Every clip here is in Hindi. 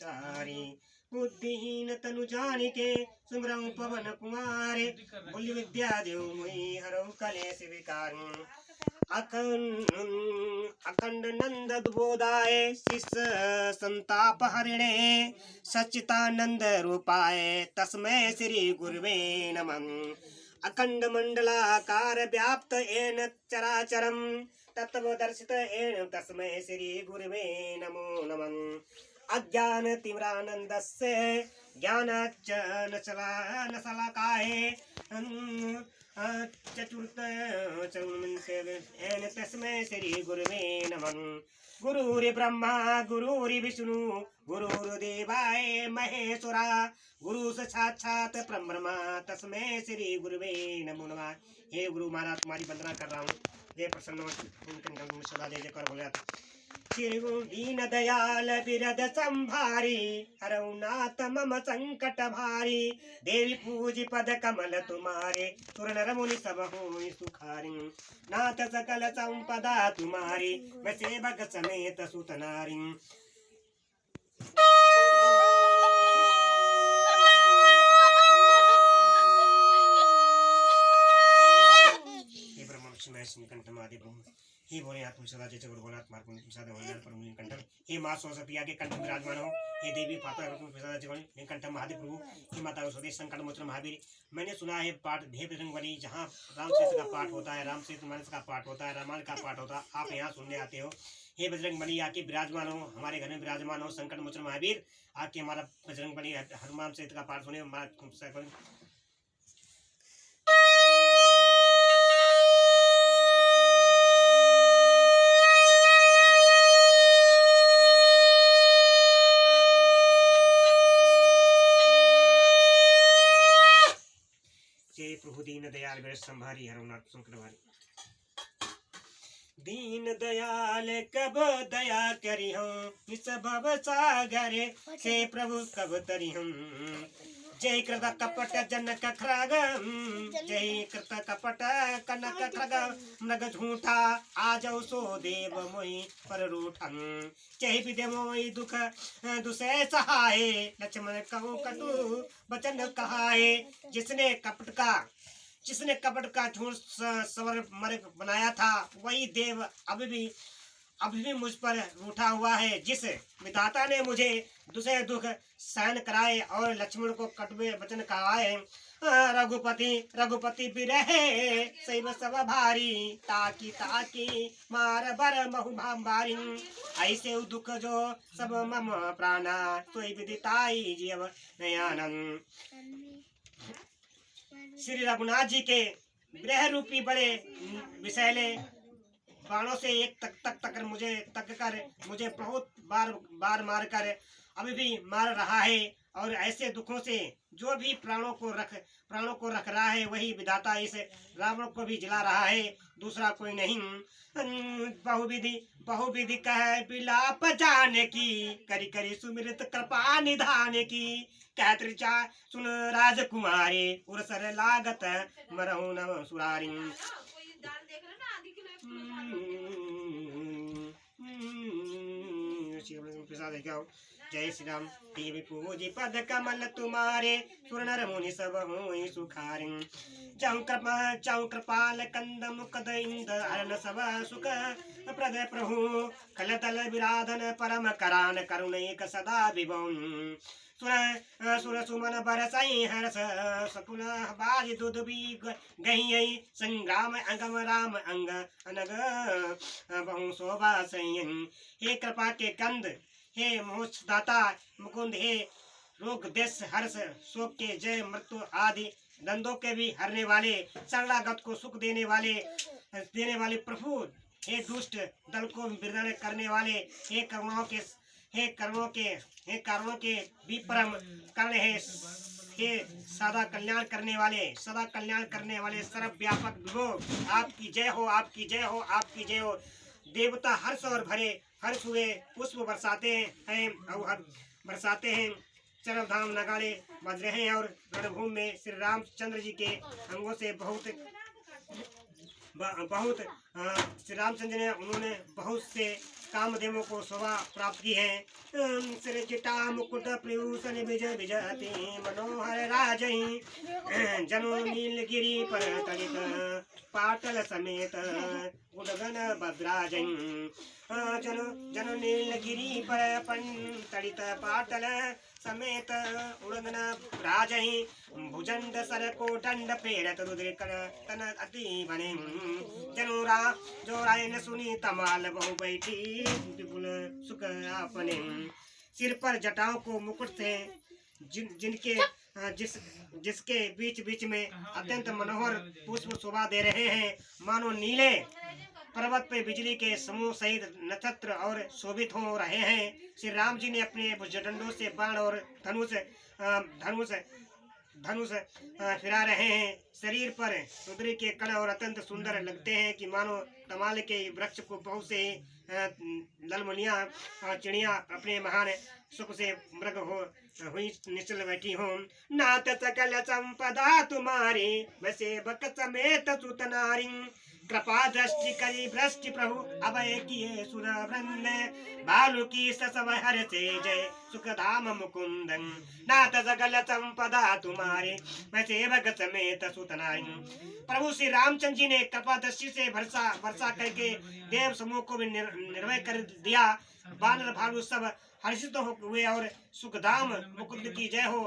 विचारी बुद्धिहीन तनु जानिके सुमरऊ पवन कुमारे बुद्धि विद्या देव मुहि हरऊ कलेश विकार अखंड नंद बोधाय शिष्य संताप हरिणे सच्चिदानंद रूपाय तस्मै श्री गुरुवे नमः अखंड मंडलाकार व्याप्त येन चराचरम तत्वदर्शित येन तस्मै श्री गुरुवे नमो नमः अज्ञान तिमिरानंदस्य ज्ञानाच्चनशलाकाय चतुर्थ चतुर्थ तस्मै श्री गुरुवे नमः गुरुर्ब्रह्मा गुरुर्विष्णु गुरुर्देवाय महेश्वरा गुरु साक्षात ब्रह्मा तस्मै श्री गुरुवे नमो नमः। हे गुरु महाराज तुम्हारी वंदना कर रहा हूँ। जय प्रसन्न सदा जय जयकार बोले दीन दयाल बिरद संभारी हरऊ नाथ मम संकट भारी देवी पूजी पद कमल तुम्हारे सुर नर मुनि सब होई सुखारी नाथ सकल संपदा तुम्हारी मैं सेवक समेत सुत नारी। हे ब्रह्म विष्णु महेश कंठ महादेव हे बोले तुम सदा जय जगत बोला मार्ग सदा वंदन पर मुनि कंठ हे मां सरस्वती के कंठ विराजमान हो हे देवी पाता तुम सदा जय कंठ महादेव प्रभु हे माता स्वदेश संकट मोचन महावीर। मैंने सुना है पाठ देव रंग वाली जहाँ रामचरित का पाठ होता है रामचरित मानस का पाठ होता है रामायण का पाठ होता है आप यहाँ सुनने आते हो। हे बजरंग बली आके विराजमान हो हमारे घर में विराजमान हो संकट मोचन महावीर आके हमारा बजरंग बली हनुमान चरित का पाठ सुने हमारा प्रभु दीन दयाल वीर संभारी हरनाथ संकट भारी दीन दयाल कब दया करी हम इस भव सागर से प्रभु कब तरी हम जय कृत कपट जनक खरग जय कृत कपट कनक खरग मृग झूठा आजौ सो देव मोहि पर रूठन जय विदे मोहि दुख दुसे सहाय लक्ष्मण कहूँ कटु वचन कहाए जिसने कपट का झूठ सवर मर्ग बनाया था वही देव अभी भी मुझ पर रूठा हुआ है। जिस विधाता ने मुझे दूसरे दुख सहन कराए और लक्ष्मण को कटुवे वचन कहाए रघुपति बिरहे सैव सब भारी ताकी मार बर महु भारी ऐसे दुख जो सब मम प्राणा सोई विदिताई जीव नयानंद। श्री रघुनाथ जी के विरह रूपी बड़े विषैले बाणों से एक तक मुझे बहुत बार मार कर अभी भी मार रहा है और ऐसे दुखों से जो भी प्राणों को रख रहा है वही विधाता इस रावण को भी जला रहा है दूसरा कोई नहीं। बहुविधि कह बिलाप जाने की करी करी सुमिरत कृपा निधान की कहत ऋचा सुन राजकुमारी उरसर लागत मरहु नव सुरारी। जय श्री राम देवी पूजी पद कमल तुम्हारे सुर नर मुनि सब होई सुखारी चौ कृपाल कंद मुकद इंद हरण सब सुख प्रद प्रभु कल तल विराधन परम करान करुणैक सदा विभुन सुर सुमन बरसई हर्ष सपुन बाज दूध भी गई संग्राम अंगम राम अंग अनग बहु शोभा सैयन। हे कृपा के कंद हे मोक्ष दाता मुकुंद हे रोग देश हर्ष शोक के जय मृत्यु आदि दंदों के भी हरने वाले शरणागत को सुख देने वाले प्रभु हे दुष्ट दल को विदर्ण करने वाले हे कर्मों के विपरम कर्ण हे सदा कल्याण करने वाले सर्व व्यापक विभो आपकी जय हो आपकी जय हो आपकी जय हो। देवता हर्ष और भरे हर्ष हुए पुष्प बरसाते हैं चरण धाम नगाड़े बज रहे हैं और रणभूमि में श्री रामचंद्र जी के अंगों से बहुत श्री रामचंद्र ने उन्होंने बहुत से कामदेव को शोभा प्राप्त की है। सिर चिटा मुकुट प्रयूषण विजय विजयते मनोहर राजई जनो नीलगिरी पर तड़ित पाटल समेत उडगन भद्राजई जनो नीलगिरी पर तड़ित पाटल समेत उड़गन राजई भुजंड सर को दंड प्रेरत रुद्र तन अति बने जनुरा जो राय न सुनी तमाल बहु बैठी विपुल सुख अपने सिर पर जटाओं को मुकुट से जिनके जिसके बीच बीच में अत्यंत मनोहर पुष्प शोभा दे रहे हैं, मानो नीले पर्वत पे बिजली के समूह सहित नक्षत्र और शोभित हो रहे हैं। श्री राम जी ने अपने भुजदंडों से बाण और धनुष फिरा रहे हैं। शरीर पर रुद्र के कण और अत्यंत सुंदर लगते हैं कि मानो तमाल के वृक्ष को बहुत से ललमुनिया चिड़िया अपने महान सुख से मृग हुई निश्चल बैठी हो। नाथ सकल संपदा तुम्हारी वैसे बक समेत सुत नारी कृपा दृष्टि करी भ्रष्टि प्रभु अभय किए सुर वृंद बालु की ससव हर से जय सुखधाम मुकुंदन नाथ सकल संपदा तुम्हारे वैसे बक समेत सुत नारी। प्रभु श्री रामचंद्र जी ने कृपा दृष्टि से वर्षा करके देव समूह को भी निर्भय कर दिया। बानर भालू सब हर्षित हुए और सुखधाम मुकुंद की जय हो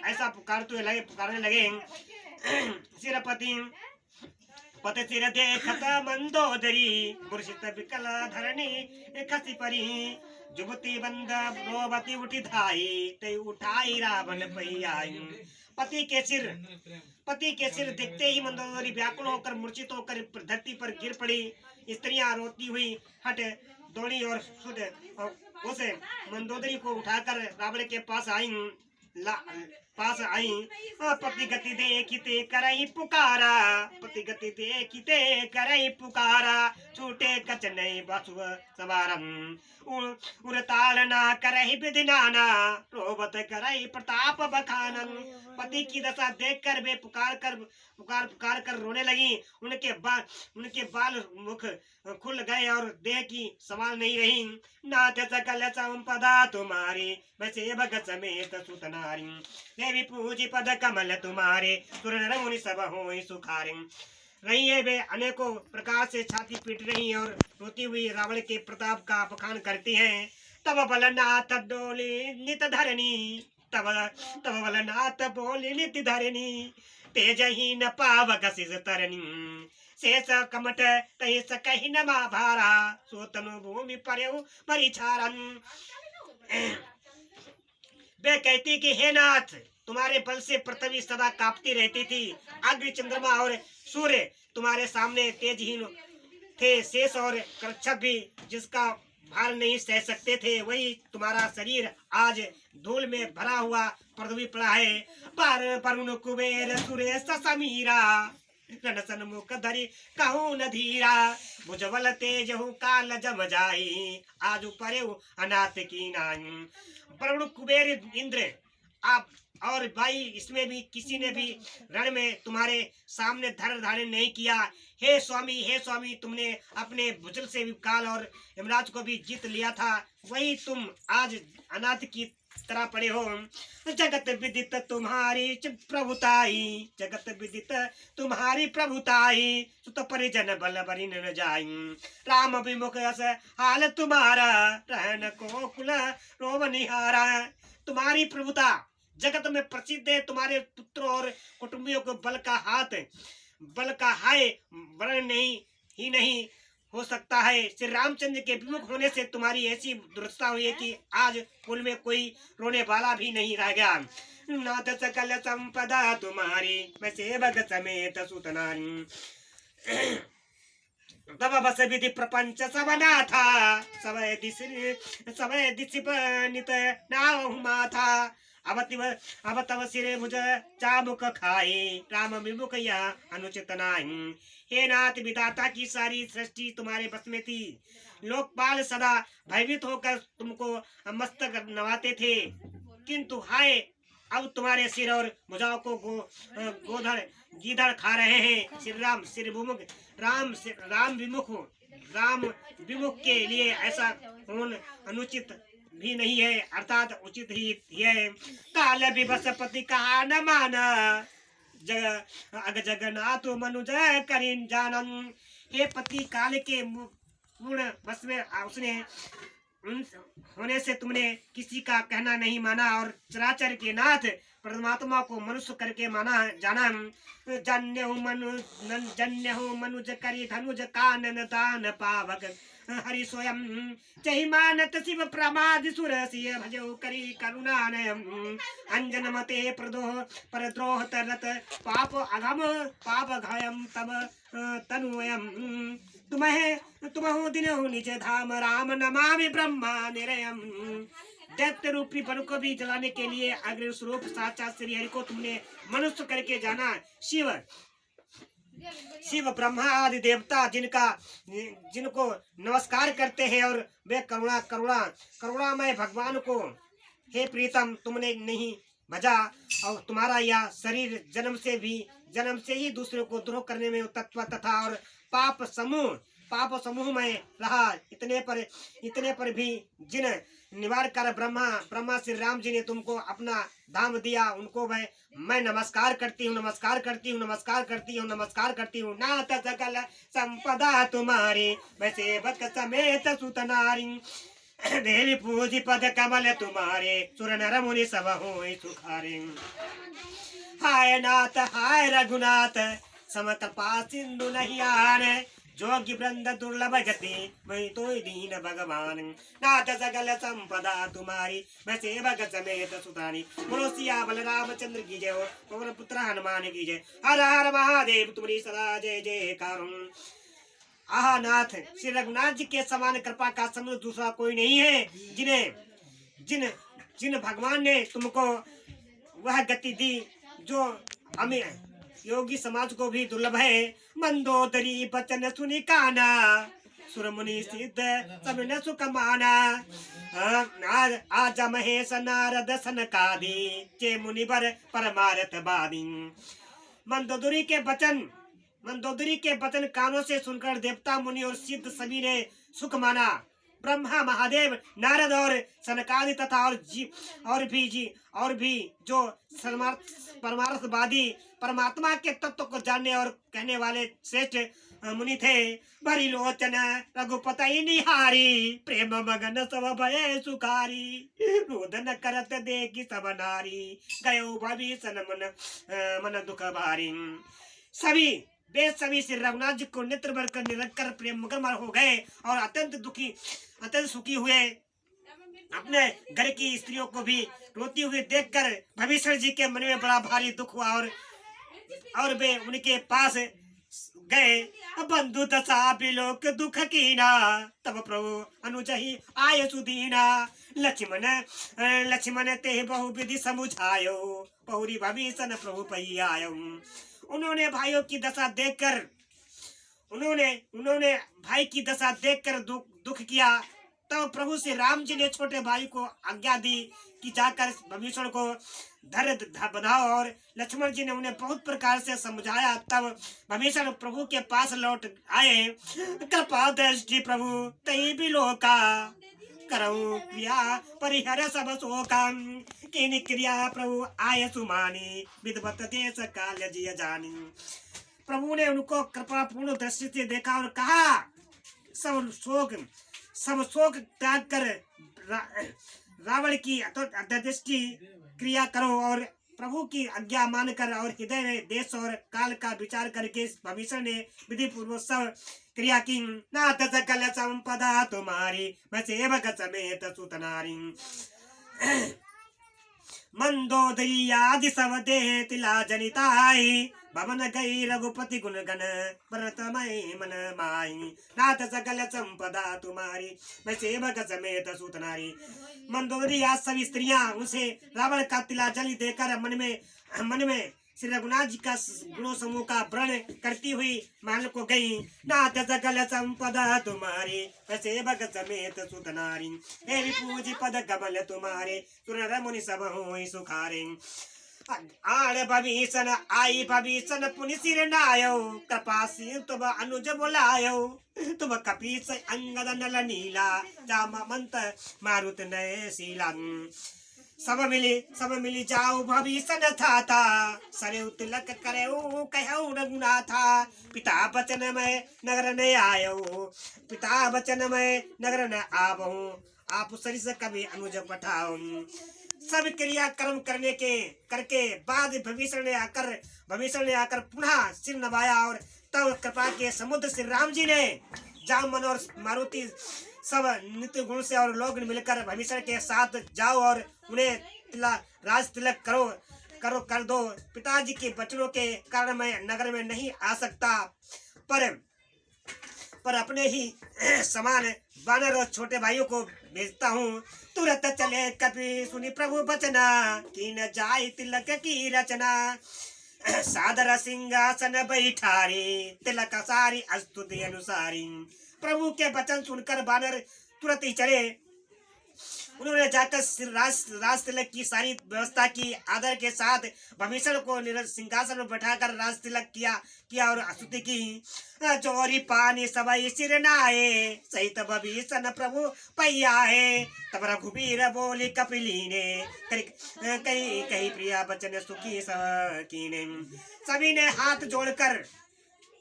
ऐसा पुकारने लगे। सिरपति पत सिर देखत मंदोदरी पुरुषित विकल धरणी खसी परी जुबती बंद रोबती उठी धाई ते उठाई रावण पैयाई। पति के सिर देखते ही मंदोदरी व्याकुल होकर मूर्छित होकर धरती पर गिर पड़ी। स्त्रियां रोती हुई हट दौड़ी और उस मंदोदरी को उठाकर रावण के पास आई। पति गति देखते करई पुकारा पति गति देखते करई पुकारा छूटे कच नहीं बसुव सवारम उड़ताल ना करई विधिनाना रोबत करई प्रताप बखानन। पति की दशा देखकर वे पुकार कर रोने लगी। उनके बाल मुख खुल गए और देह की सवाल नहीं रही। नाथ सकल संपदा तुम्हारी वैसे भगत समेत सुत नारी देवी पूजी पद कमल तुम्हारे सुर नर मुनि सब होई सुखारी। रही है वे अनेकों प्रकार से छाती पीट रही और रोती हुई रावण के प्रताप का बखान करती हैं। तब बलनाथ डोली नित धरणी तब बलनाथ बोली नित धरणी तेजहीन पावक सिज तरणी शेष कमट तही सकहि न भारा सोतनु भूमि पर्यु परिचारन। वे कहती कि हे नाथ तुम्हारे बल से पृथ्वी सदा कांपती रहती थी। अग्नि चंद्रमा और सूर्य तुम्हारे सामने तेजहीन थे। शेष और करच्छप भी जिसका भार नहीं सह सकते थे वही तुम्हारा शरीर आज धूल में भरा हुआ पृथ्वी पड़ा है। पर कुबेर सुरेश समीरा सन मुख धरी कहूँ न धीरा भुजबल तेज हूँ काल जम जाई आज परे अनाथ की नाई। वरुण कुबेर इंद्र आप और भाई इसमें भी किसी ने भी रण में तुम्हारे सामने धर धारण नहीं किया। हे स्वामी तुमने अपने भुजल से भी काल और यमराज को भी जीत लिया था वही तुम आज अनाथ की तरह पड़े हो। जगत विदित तुम्हारी प्रभुताई जगत विदित तुम्हारी प्रभुताई सुत परिजन बल बरी न जाई। राम विमुख अस हाल तुम्हारा रहन को कुल रोम निहारा। तुम्हारी प्रभुता जगत में प्रसिद्ध है। तुम्हारे पुत्र और कुटुंबियों को बल का हाय वर्ण नहीं हो सकता है। श्री रामचंद्र के विमुख होने से तुम्हारी ऐसी दुर्दशा हुई है कि आज कुल में कोई रोने वाला भी नहीं रह गया। नाथ सकल संपदा तुम्हारी वैसे भगत समेत सुत नारी तब बस विधि प्रपंच सबना था समय दिशि नित नाव माथा। अब तब सिरे मुझ चामुक खाए राम विमुख या अनुचित नाही। हे नाथ विधाता की सारी सृष्टि तुम्हारे बस में थी। लोकपाल सदा भयभीत होकर तुमको मस्तक नवाते थे किंतु हाय अब तुम्हारे सिर और भुजाओं को गीधड़ खा रहे हैं। श्री राम सिर विमुख राम विमुख राम विमुख के लिए ऐसा होना अनुचित भी नहीं है, अर्थात उचित ही है। काल विवश पति कहा न माना, जग अग जगन्नाथ मनुज करीन जानन। हे पति, काल के पूर्ण बस में उसने होने से तुमने किसी का कहना नहीं माना और चराचर के नाथ परमात्मा को मनुष्य करके माना जाना। जन्य हूँ मनुज करी धनुज कानन दान पावक हरि स्वयं। चहि मानत शिव प्रमाद सुर सिय भजो करी करुणानयम। अंजन मते प्रदोह परद्रोह तरत पाप अघम पाप घयम तब तनुयम। तुम्हें दिन निज धाम राम नमामि ब्रह्मा निरयम। दैत्य रूपी वन को भी जलाने के लिए अग्नि स्वरूप साक्षात श्री हरि को तुमने मनुष्य करके जाना। शिव ब्रह्मा आदि देवता जिनको नमस्कार करते हैं और वे करुणामय भगवान को हे प्रीतम तुमने नहीं भजा और तुम्हारा यह शरीर जन्म से ही दूसरे को द्रोह करने में तत्व तथा और पाप समूह में रहा। इतने पर भी जिन निवार कर ब्रह्मा श्री राम जी ने तुमको अपना धाम दिया, उनको मैं नमस्कार करती हूँ। नाथ सकल संपदा तुम्हारी, मैं सेवक समेत सुत नारी। देवी पूजी पद कमल तुम्हारे, सुर नर मुनि सब होय सुखारे। हाय नाथ हाय रघुनाथ, सम कृपा सिंधु नहीं आने। जोगी वृंद दुर्लभ गति, मैं तो दीन भगवान। नाथ सकल संपदा तुम्हारी, मैं सेवक समेत सुतारी। बोलो सिया बलरामचंद्र की जय हो, पवन पुत्र हनुमान की जय। हर हर महादेव तुम्हारी सदा जय जयकार। आहा नाथ, श्री रघुनाथ जी के समान कृपा का समुद्र दूसरा कोई नहीं है। जिन भगवान ने तुमको वह गति दी जो हमें योगी समाज को भी दुर्लभ है। मंदोदरी बचन सुनि काना, सुर मुनि सिद्ध सब न सुख माना। आज महेश नारद सनकादि, चे मुनि बर परमारथ बादी। मंदोदरी के वचन कानों से सुनकर देवता मुनि और सिद्ध सभी ने सुख माना। ब्रह्मा महादेव नारद और सनकादि तथा और भी जो परमार्थवादी परमात्मा के तत्व को जानने और कहने वाले श्रेष्ठ मुनि थे। भरी लोचन रघुपति निहारी, प्रेम मगन सब भय सुखारी। रोदन करत देखी सब नारी, गयो भविष्य मन दुख भारी। सभी श्री रघुनाथ जी को नेत्र भर कर निरंकर प्रेम मगन हो गए और अत्यंत सुखी हुए। अपने घर की स्त्रियों को भी रोती हुई देखकर भविष्य जी के मन में बड़ा भारी दुख हुआ और वे उनके पास गए। बंधु दशा बिलोक दुख कीना, तब प्रभु अनुजहि आय सुदीना। लक्ष्मण ते बहु विधि समुझायो, पहुरी भविष्य प्रभु पही आयो। उन्होंने भाइयों की दशा दशा देखकर दुख किया। तब प्रभु श्री राम जी ने छोटे भाई को आज्ञा दी कि जाकर भविष्य को धैर्य बंधाओ और लक्ष्मण जी ने उन्हें बहुत प्रकार से समझाया। तब भविष्य प्रभु के पास लौट आए। कृपा दृष्टि प्रभु तई बिलोका, करऊं क्रिया परिहर सब शोका। किन क्रिया प्रभु आय सुमानी, विधवत देश काल जिय जानी। प्रभु ने उनको कृपा पूर्ण दृष्टि से देखा और कहा, सब शोक त्याग कर रावण की दृष्टि क्रिया करो और प्रभु की आज्ञा मानकर और हृदय में देश और काल का विचार करके भविष्य ने विधि पूर्वक सब क्रिया की। नाथ सकल संपदा तुम्हारी, मैं सेवक समेत सुत नारी। मंदोदरी आदि सब देह तिला जनिताई, भवन गई रघुपति गुण गण व्रतमय मन माई। नाथ सकल संपदा तुम्हारी, मैं सेवक समेत सुत नारी। मंदोदरी आज सभी स्त्रियां उनसे रावण का तिला जलि देकर मन में श्री रघुनाथ जी का गुणों समूह का वर्ण करती हुई महल को गई। नाथ सकल संपदा तुम्हारी, मैं सेवक समेत सुत नारी। हे विपूजी पद कमल तुम्हारे, सुर नर मुनि सब होय सुखारे। आण भविष्य आई भविष्य पुनि सिर नायो कृपा सिंह तुम अनुज बोलायो तुम कपीस अंगद नल नीला जाम मंत मारुत नय शीला सब मिली जाओ भविष्य न था सरे तिलक करे कहऊ रघुनाथा पिता बचन में नगर ने आयो पिता बचन में नगर न आवो आप सरिस कभी अनुज पठाओ सब क्रिया कर्म करके बाद भविष्य ने आकर पुनः सिर नवाया और तब कृपा के समुद्र श्री राम जी ने जामन और मारुति सब नित्य गुण से और लोग मिलकर भविष्य के साथ जाओ और उन्हें राज तिलक कर दो पिताजी के वचनों के कारण मैं नगर में नहीं आ सकता पर अपने ही समान वानर और छोटे भाइयों को भेजता हूँ तुरंत चले कपि सुनी प्रभु बचना की न जाए तिलक की रचना सादर सिंहासन बैठारी तिलक सारी स्तुति अनुसारी प्रभु के वचन सुनकर बानर तुरंत ही चले उन्होंने जाकर राज तिलक की सारी व्यवस्था की आदर के साथ भविष्य को सिंहासन में बैठाकर राज तिलक किया और स्तुति की चोरी पानी सबई सिर नाये सहित भविष्य प्रभु पैयाए तब रघुबीर बोली कपिली ने कहीं कहीं प्रिया बचन सुखी सकीने सभी ने हाथ जोड़कर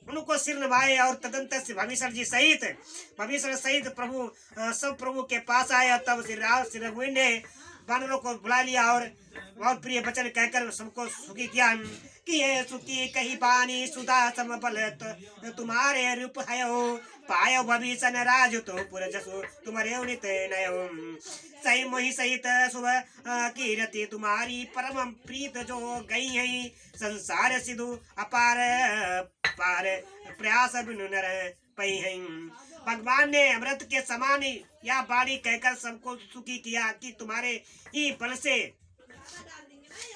उनको सिर नवाए और तदंतर भविष्य जी सहित प्रभु सब प्रभु के पास आए और तब श्री रघुवीर ने वानरों को बुला लिया और बहुत प्रिय वचन कहकर सबको सुखी किया कि ये सुखी कही पानी सुधा समबल तुम्हारे रूप है पायो भविष्य राज तो पुर जसो तुम्हारे नित नयो सही मोहि सहित सुबह कीरति तुम्हारी परम प्रीत जो गई है संसार सिधु अपार पार प्रयास बिनु नर पई है भगवान ने अमृत के समान या बाणी कहकर सबको सुखी किया कि तुम्हारे ही बल से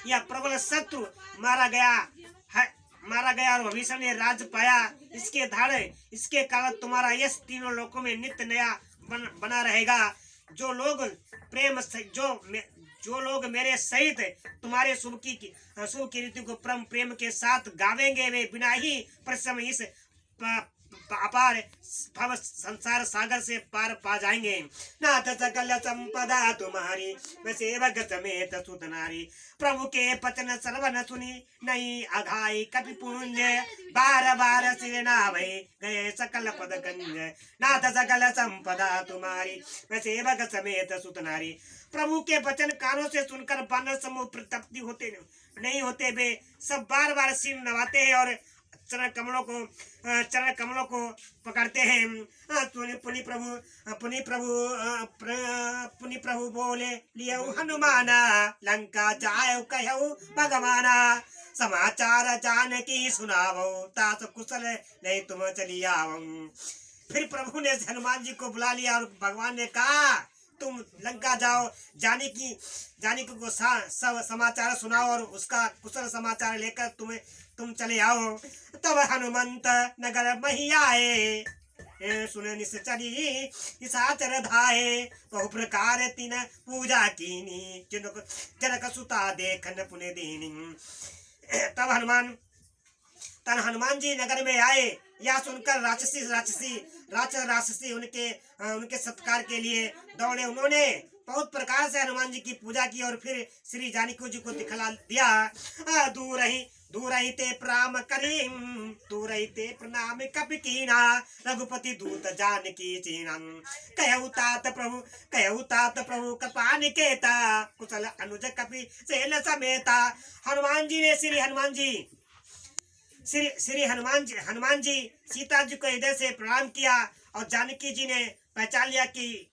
यह प्रबल शत्रु मारा गया और भविष्य ने राज पाया इसके कारण तुम्हारा यश तीनों लोकों में नित्य नया बना रहेगा जो लोग मेरे सहित तुम्हारे शुभ कीर्ति को परम प्रेम के साथ गावेंगे वे बिना ही परिश्रम इस अपार भव संसार सागर से पार पा जाएंगे नाथ सकल संपदा तुम्हारी मैं सेवक समेत सुत नारी प्रभु के वचन सर्वन सुनी नहीं अघाई कपि पुण्य बार बार सिर नावे गए सकल पद गंज नाथ सकल संपदा तुम्हारी मैं सेवक समेत सुत नारी प्रभु के वचन कानों से सुनकर बानर समूह प्रतप्ति नहीं होते वे सब बार बार सिर नवाते हैं और चरण कमलों को पकड़ते हैं पुनि प्रभु बोले लियो हनुमाना लंका जायो कहु भगवाना समाचार जानकी सुनावो तास कुशल नहीं तुम चली आओ फिर प्रभु ने हनुमान जी को बुला लिया और भगवान ने कहा तुम लंका जाओ जानकी को समाचार सुनाओ और उसका कुशल समाचार लेकर तुम चले आओ तब हनुमंत नगर मही आए सुन निश्चरी निशाचर धाये बहु प्रकार तीन पूजा कीनी जनक सुता देखन पुण्य दीनी तब हनुमान जी नगर में आए यह सुनकर राक्षसी उनके सत्कार के लिए दौड़े उन्होंने बहुत प्रकार से हनुमान जी की पूजा की और फिर श्री जानकी जी को दिखला दिया दूर ही ते प्रणाम करी दूर ही ते प्रणाम कपि कीना रघुपति दूत जानकी चीना कहु तात प्रभु कृपा निकेता कुशल अनुज कपि सेन समेता हनुमान जी सीता जी को हृदय से प्रणाम किया और जानकी जी ने पहचान लिया कि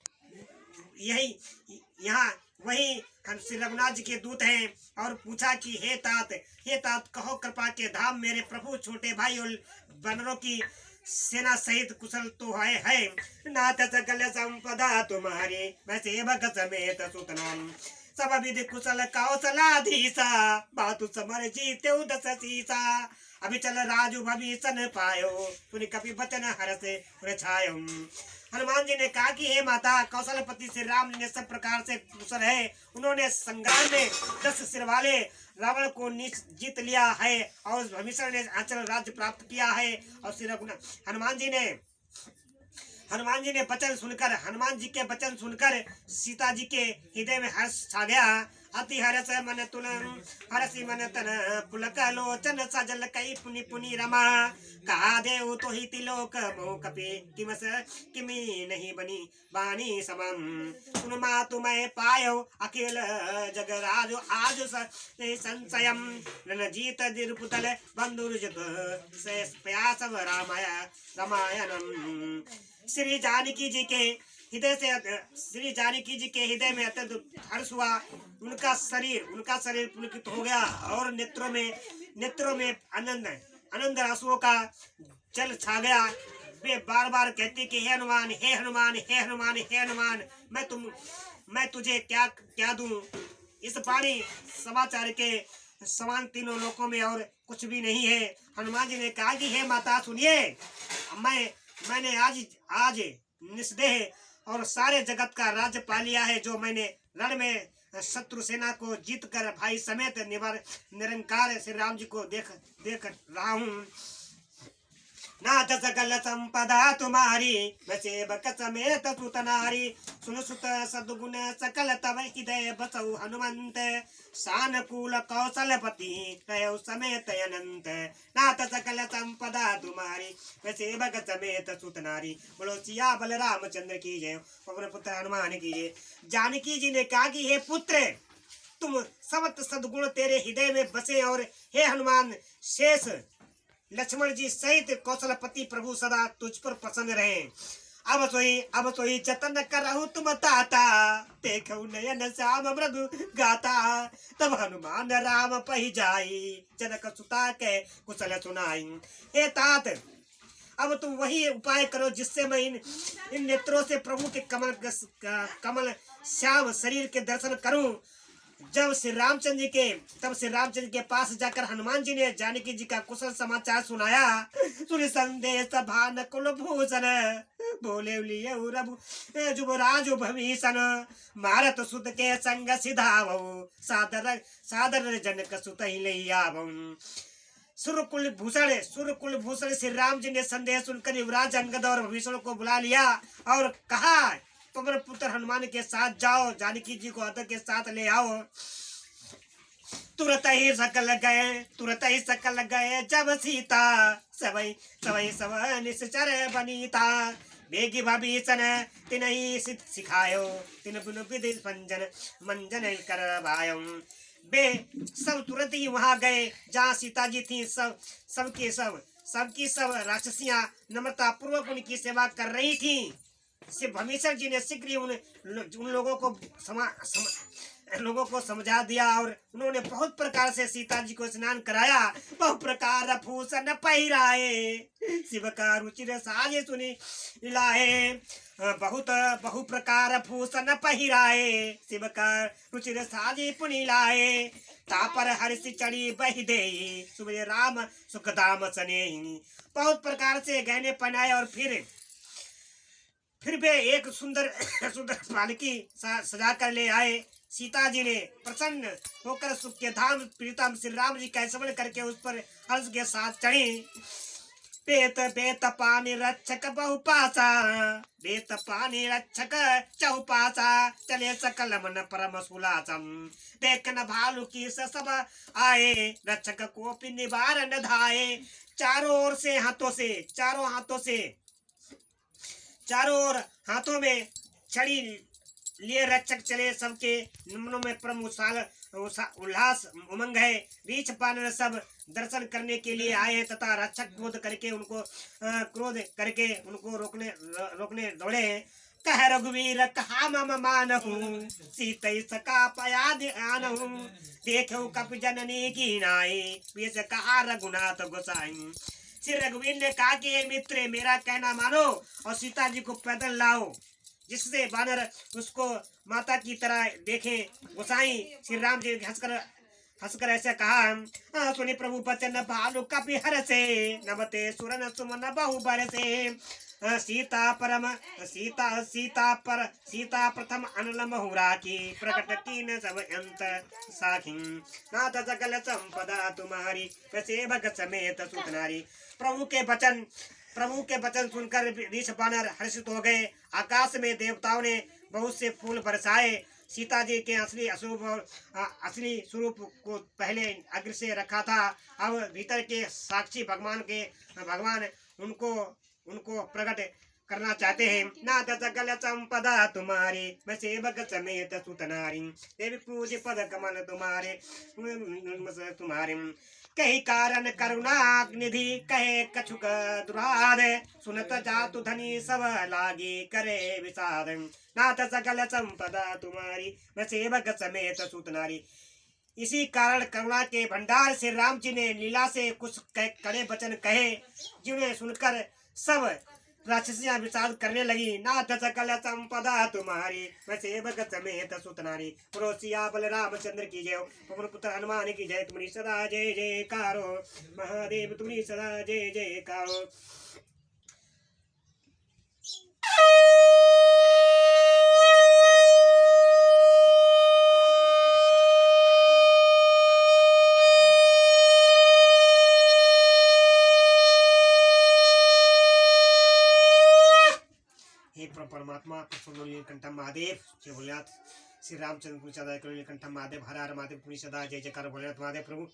यहाँ वही श्री रघुनाथ जी के दूत हैं और पूछा कि हे तात कहो कृपा के धाम मेरे प्रभु छोटे भाई और वानरों की सेना सहित कुशल तो है नाथ सकल संपदा तुम्हारी मैं सेवक समेत सुतनाम सब विधि कुशल कौशलाधीसा बातु समर जीते दस सीसा अभी चल राजू भविष्य पायो सुनि कपि वचन हर से छायो हनुमान जी ने कहा कि हे माता, कौशलपति श्री राम ने सब प्रकार से कुशल है। उन्होंने संग्राम में 10 सिर वाले रावण को जीत लिया है और भीषण ने आंचल राज्य प्राप्त किया है। और श्री हनुमान जी ने वचन सुनकर, हनुमान जी के वचन सुनकर सीता जी के हृदय में हर्ष छा गया। अति हर्ष मन तुलन हर्षि मन तन पुलक लोचन सजल कई पुनि पुनि रमा। कहा देव तो ही तिलोक मोह कपि किमस किमी नहीं बनी बानी समम। सुन मा तुम्हें पायो अखिल जगराज आज संशयम रणजीत दिरुपुतल बंधुरुजत से प्यास रामायणम। श्री जानकी जी के हृदय से, श्री जानकी जी के हृदय में अत्यंत हर्ष हुआ। उनका शरीर पुलकित हो गया और नेत्रों में आनंद आंसुओं का जल छा गया। वे बार बार कहते कि हे हनुमान, हे हनुमान, हे हनुमान, हे हनुमान, मैं तुझे क्या दूं। इस वाणी समाचार के समान तीनों लोकों में और कुछ भी नहीं है। हनुमान जी ने कहा कि हे माता सुनिए, मैंने आज निस्देह और सारे जगत का राज्य पा लिया है, जो मैंने रण में शत्रु सेना को जीत कर भाई समेत निरंकार श्री राम जी को देख रहा हूँ। नाथ सकल संपदा तुम्हारी, मैं सेवक समेत सुत नारी। सुन सुत सद्गुण सकल तव हृदय बसौ हनुमंत। सानकूल कौशलपति रहो समेत अनंत। नाथ सकल संपदा तुम्हारी, मैं सेवक समेत सुत नारी। बोलो सिया बल रामचंद्र की जय, पवन पुत्र हनुमान की जय। जानकी जी ने कहा कि हे पुत्र, तुम समस्त सद्गुण तेरे हृदय में बसे, और हे हनुमान शेष लक्ष्मण जी सहित कौशलपति प्रभु सदा तुझ पर प्रसन्न रहे। अब सोई जतन करहु तुम ताता, देखो नयन श्याम मृदु गाता। तब हनुमान राम पही जाई, जनक सुता के कुशल सुनाई। हे तात, अब तुम वही उपाय करो जिससे मैं इन नेत्रों से प्रभु के कमल श्याम शरीर के दर्शन करूं। तब श्री रामचंद्र के पास जाकर हनुमान जी ने जानकी जी का कुशल समाचार सुनाया। सुनि संदेश भान कुल भूषण, बोले लिए जुबराज भीषण। मारत सुत के संग सिधावो, सादर जनक सुत ही ले आवो। सुरकुल भूषण श्री राम जी ने संदेश सुनकर युवराज अंगद और भीषण को बुला लिया और कहा, पवन पुत्र हनुमान के साथ जाओ, जानकी जी को अदर के साथ ले आओ। तुरत ही सकल गए जब सीता, सवई सब निश्चर बनीता। बेगी भीषण तिनहि सिखायो, तिन बिनु विधि मंजन करवायो। वे सब तुरंत ही वहां गए जहाँ सीता जी थी। सबकी सब राक्षसियां नम्रता पूर्वक उनकी सेवा कर रही थी। श्री भीषण जी ने शीघ्र ही उन लोगों को समझा दिया और उन्होंने बहुत प्रकार से सीता जी को स्नान कराया। बहु प्रकार भूषण पहिराए, शिव का रुचिर साजे सुनी लाए। बहु प्रकार भूषण पहिराए, शिव का रुचिर साजे पुनि लाए। तापर हर्षि चढ़ी बहि देई, सुबह राम सुखदाम सनेही। बहुत प्रकार से गहने पहनाए और फिर वे एक सुंदर पालकी सजा कर ले आए। सीता जी ने प्रसन्न होकर सुख के धाम प्रीतम श्री राम जी का स्मरण करके उस पर हर्ष के साथ चढ़ी। बेत पानी रक्षक बहुपासा, बेत पानी रक्षक चौपासा। चले सकल मन परम सुलासम, देखन भालू की सब आए। रक्षक को निवारण धाये, चारों हाथों में छड़ी लिए रक्षक चले। सबके मनों में परम उल्लास उमंग है। रीछ पानर सब दर्शन करने के लिए आए हैं तथा रक्षक क्रोध करके उनको रोकने दौड़े। कह रघुवीर कहा मम मानहु, सीतै सका पयाद आनहु। देखो कपि जननी की नाई, वेश कहा रघुनाथ गोसाई। श्री रघुवीर ने कहा कि हे मित्र, मेरा कहना मानो और सीता जी को पैदल लाओ, जिससे वानर उसको माता की तरह देखें। गोसाई श्री राम जी हंसकर ऐसे कहा, सुनी प्रभु बचन भालू कपि हर से, नमते सुरन सुमन बहु बरसे। सीता परम सीता प्रथम अनल महुरा की, प्रकट कीन सब अंत साखी। नाथ सकल संपदा तुम्हारी, वैसे भगत समेत सुत नारी। प्रभु के वचन सुनकर ऋष वानर हर्षित हो गए। आकाश में देवताओं ने बहुत से फूल बरसाए। सीता जी के असली स्वरूप को पहले अग्र से रखा था, अब भीतर के साक्षी भगवान उनको प्रकट करना चाहते हैं। नाथ सकल संपदा तुम्हारी, मैं सेवक समेत सुत नारी। देवी पूज पद कमल तुम्हारे कही कारण करुणा निधि, कहे कछुक दुराद। सुनत जातु धनी सब लागी, करे विषाद। नाथ सकल संपदा तुम्हारी, मैं सेवक समेत सुत नारी। इसी कारण करुणा के भंडार से राम जी ने लीला से कुछ कड़े वचन कहे, जिन्हें सुनकर सब राक्षसियां विषाद करने लगी। नाथ सकल संपदा तुम्हारी, मैं सेवक समेत सुत नारी। पुरोसिया बल रामचंद्र की जय, पवन पुत्र हनुमान की जय। तुम्हारी सदा जय जयकारो, महादेव तुम्हारी सदा जय जयकारो। परमात्मा प्रसन्न नीलकंठ महादेव जय भोलेनाथ। श्री रामचंद्र नीलकंठ महादेव, हर हर महादेव, पुण्य सदा जय जयकार भोलेनाथ महादेव। प्रभु